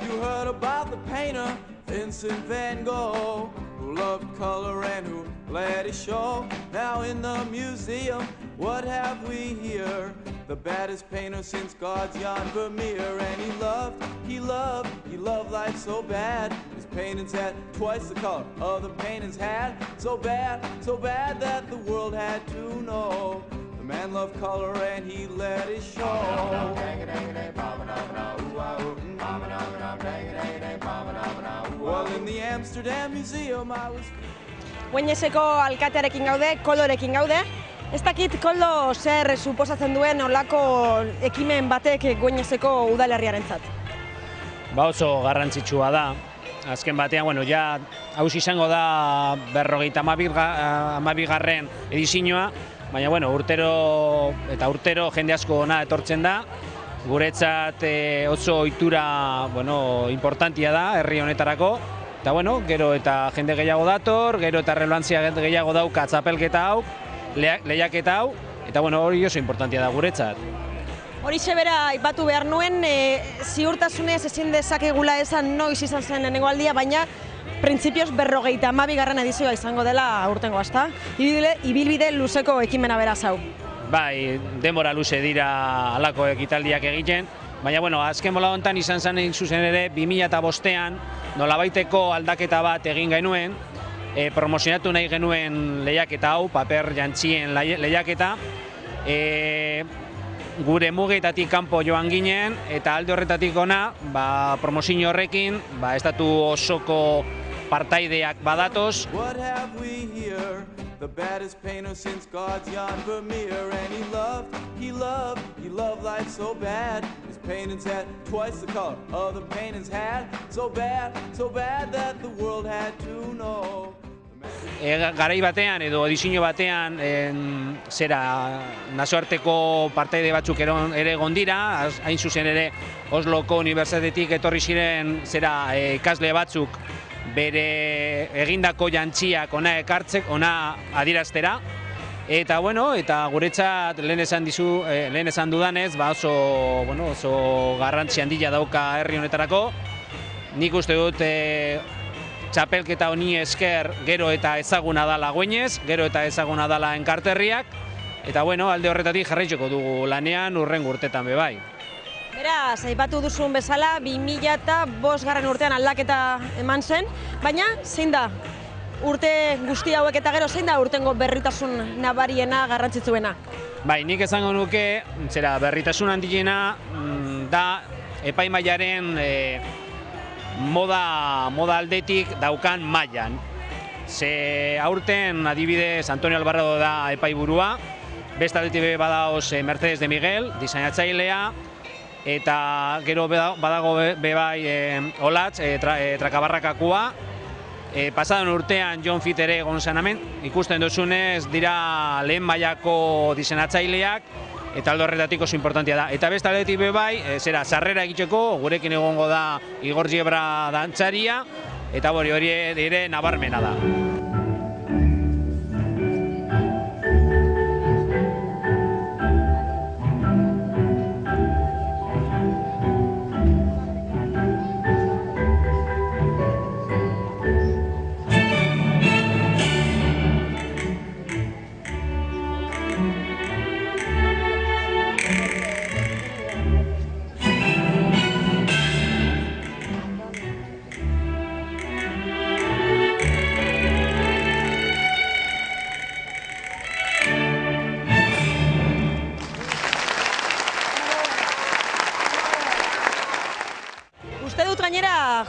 You heard about the painter Vincent van Gogh, who loved color and who let it show. Now in the museum, what have we here? The baddest painter since God's Jan Vermeer. And he loved life so bad. His paintings had twice the color other paintings had. So bad that the world had to know. The man loved color and he let it show. Well, in the Amsterdam Museum I was... Güeñeseko alkatearekin gaude, Koldorekin gaude. Ez dakit Koldo zer suposatzen duen olako ekimen batek Güeñeseko udalerriarentzat. Ba oso garrantzitsua da. Azken batean, ja hauz izango da 52. Edizioa, baina urtero jende asko ona etortzen da. Guretzat oso ohitura importantia da herri honetarako. Eta gero eta jende gehiago dator, gero eta relevantzia gehiago dauka txapelketa hau, lehiaketa hau, eta hori oso importantia da guretzat. Horixe bera aipatu behar nuen, ziurtasunez ezin dezakegula esan noiz izan zen lehenengo aldia, baina printzipioz 52. edizioa izango dela aurtengo, ezta? Ibilbide luzeko ekimena beraz hau. Bai, denbora luze dira halako ekitaldiak egiten, baina azken bola hontan izan zen zuzen ere 2005an nolabaiteko aldaketa bat egin genuen, promozionatu nahi genuen lehiaketa hau, paper jantzien lehiaketa, gure mugeetatik kanpo joan ginen, eta alde horretatik ona, promozio horrekin, estatu osoko partaideak badatoz. The baddest painter since God's Jan Vermeer. And he loved life so bad. His paintings had twice the color other paintings had. So bad that the world had to know. Garai batean edo edizio batean nazioarteko partaide batzuk ere egon dira, hain zuzen ere Osloko Unibertsitatetik etorri ziren ikasle batzuk bere egindako jantziak ona adieraztera. Eta guretzat lehen esan dudanez, oso garrantzi handia dauka herri honetarako. Nik uste dut txapelketa honi esker gero eta ezaguna dala Güeñez, gero eta ezaguna dala enkarterriak, eta alde horretatik jarraituko dugu lanean hurrengo urtetan bai. Beraz, aipatu duzun bezala, 2005. Urtean aldaketa eman zen, baina zein da urte guzti hauek eta gero zein da urtengo berritasun nabariena garrantzitsuena? Bai, nik esango nuke, berritasun handiena da epaimahaiaren moda aldetik daukan mailan. Ze aurten adibidez Antonio Alvarado da epaiburua, beste aldetik badaoz Mercedes de Miguel, diseinatzailea, eta gero badago bai Olatz, Trakabarrakakua. Pasadan urtean John Fit ere egon zen hemen, ikusten duzunez dira lehen mailako diseinatzaileak, eta alde horretatik oso importantia da. Eta beste aldetik bai, sarrera egiteko, gurekin egongo da Igor Giebra dantzaria, eta hori ere nabarmena da.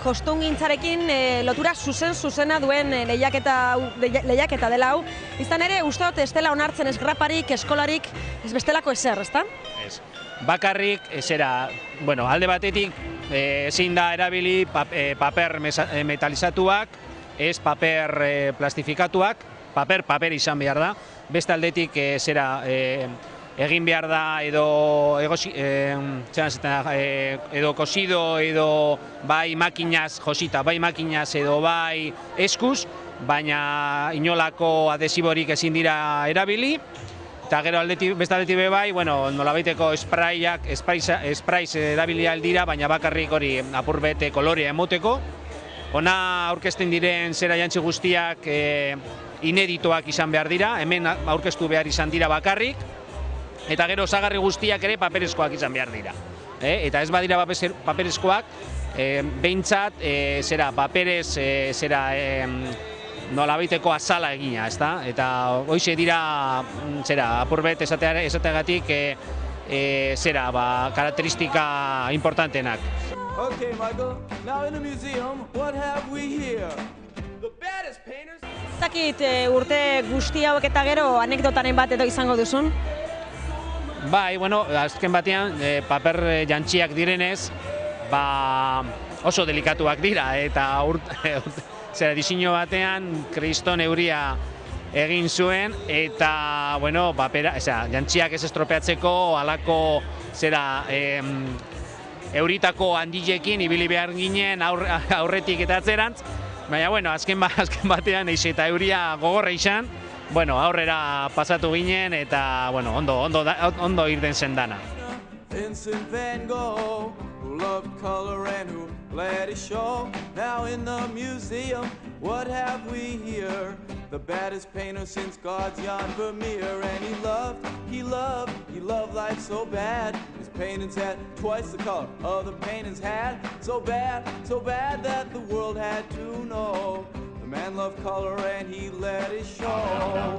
Jostungintzarekin lotura zuzena duen lehiaketa dela hau. Izan ere, uste dut ez dela onartzen ez graparik, eskolarik, ez bestelako ezer, ezta? Ez. Bakarrik, alde batetik, ezin da erabili paper metalizatuak, ez paper plastifikatuak, paper izan behar da. Beste aldetik, egin behar da edo kosido edo bai makinaz josita, bai makinaz edo bai eskuz, baina inolako adesiborik ezin dira erabili. Eta gero beste aldetik bai, bueno, nolabaiteko sprays erabilia dira, baina bakarrik hori apurbete kolorea emoteko. Ona aurkezten diren zera jantzi guztiak ineditoak izan behar dira, hemen aurkeztu behar izan dira bakarrik, eta gero osagarri guztiak ere paperezkoak izan behar dira. Eta ez badira paperezkoak, behintzat paperez nolabaiteko azala egina, ezta? Eta hoize dira apurbet esateagatik karakteristika importantenak. Okay, Michael, now in the museum, what have we here? The baddest painters... Zakit urte guzti hauek eta gero anekdotaren bat edo izango duzun? Bai, bueno, azken batean paper jantziak direnez, oso delikatuak dira, eta diseinu batean kriston euria egin zuen, eta, bueno, jantziak ez estropeatzeko halako euritako handilekin ibili behar ginen aurretik eta atzerantz, baina, bueno, azken batean eta euria gogorra izan, bueno, aurrera pasatu ginen eta, bueno, ondo irten zen dana. Vincent Van Gogh, who loved color and who let it show. Now in the museum, what have we here? The baddest painter since God's Jan Vermeer. And he loved life so bad. His paintings had twice the color other paintings had. So bad that the world had to know. The man loved color and he let it show.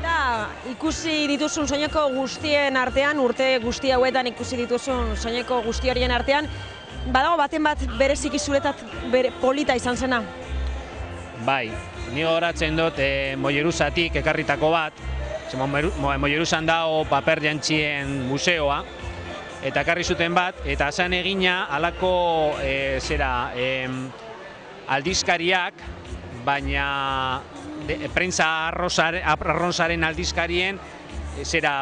Eta ikusi dituzun soineko guztien artean, urte guzti hauetan ikusi dituzun soineko guzti horien artean, badago baten bat bereziki zuretat polita izan zena? Bai, ni gogoratzen dut Molleruzatik ekarritako bat, Molleruzan dago paper jantzien museoa, eta ekarri zuten bat, eta zan egina halako aldizkariak, baina prentza arrozaren aldizkarien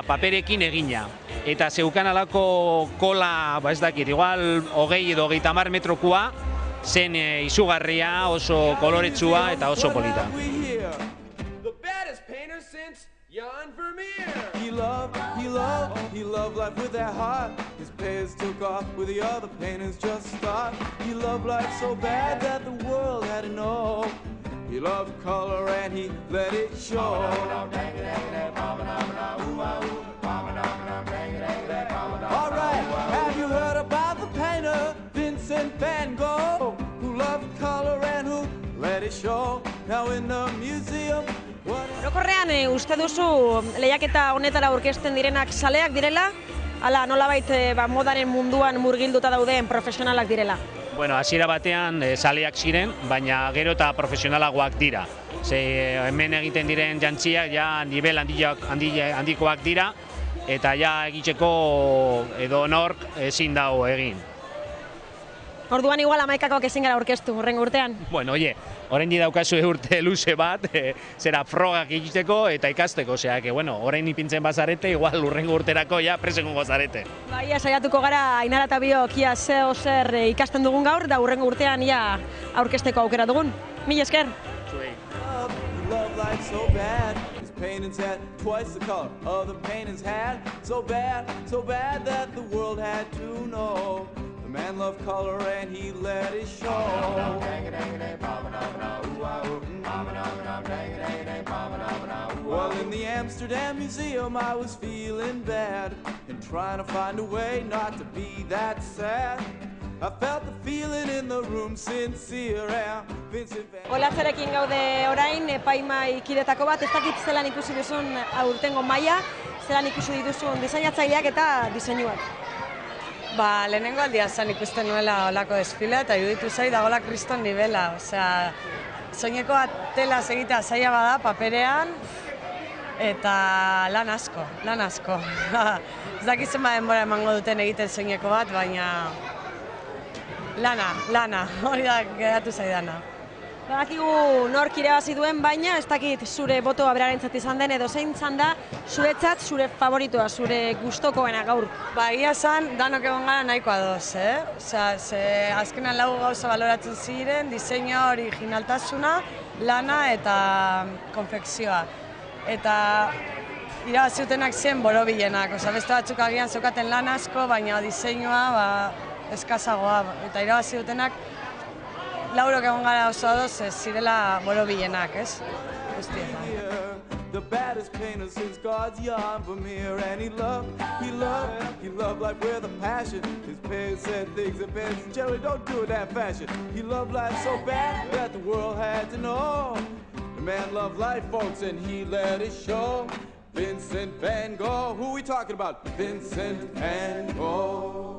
paperekin egina. Eta zeukan alako kola, ez dakit, igual 20 edo 30 metrokoa, zen izugarria, oso koloretsua eta oso polita. Jan Vermeer. He loved life with that heart. His players took off with the other painters just start. He loved life so bad that the world had to know. He loved color and he let it show. Alright, have you heard about the painter Vincent Van Gogh, who loved color and who let it show? Now in the museum. Orokorrean uste duzu lehiaketa honetara aurkezten direnak zaleak direla, ala nolabait modaren munduan murgilduta dauden profesionalak direla? Bueno, hasiera batean zaleak ziren, baina gero eta profesionalagoak dira. Hemen egiten diren jantziak ja nivel handikoak dira, eta ja egiteko edo nork ezin dago egin. Orduan igual 11koak ezin gara aurkeztu horrengo urtean? Bueno, oraindik daukazu urte luze bat, frogak egiteko eta ikasteko, bueno, orain ipintzen bazarete, igual urrengo urterako ja presengo zarete. Bai, saiatuko gara Ainara eta biok ia zer ikasten dugun gaur, da urrengo urtean ia aurkezteko aukera dugun. Mila esker! Paintings had twice the color other paintings had. So bad that the world had to know. The man loved color and he let it show. Well, in the Amsterdam Museum I was feeling bad and trying to find a way not to be that sad. I felt the feeling in the room sincere and Vincent Van Gogh. Olatzerekin gaude orain, epaimai kidetako bat, ez dakit zelan ikusi duzun aurtengo maila, zelan ikusi dituzun diseinatzaileak eta diseinuak? Lehenengo aldia zan ikusten nuela olako desfila eta iruditu zai dagoela kriston nivela. Soineko tela egitea zaila bada paperean eta lan asko. Ez dakitzen denbora emango duten egiten soineko bat, baina lana, hori da geratu zaidana. Badakigu nork irabazi duen, baina ez dakit zure botoa berarentzat izan den edo zein izan da zuretzat zure favoritoa, zure gustokoena gaur. Ba, egia esan, danok egon gara nahiko ados, Osea, azkenan lau gauza baloratzen ziren, diseinua, originaltasuna, lana eta konfekzioa. Eta irabazi dutenak ziren borobilenak, osea, beste batzuk agian zeukaten lan asko, baina diseinua eskazagoa. Eta irabazi dutenak laurok egon gara oso ados zirela borobilenak, ez? The baddest painter since God's young Vermeer, and he loved life with a passion. His pen said things that Ben Jerry don't do in that fashion. He loved life so bad that the world had to know. The man loved life, folks, and he let it show. Vincent van Gogh, who we talking about? Vincent van Gogh.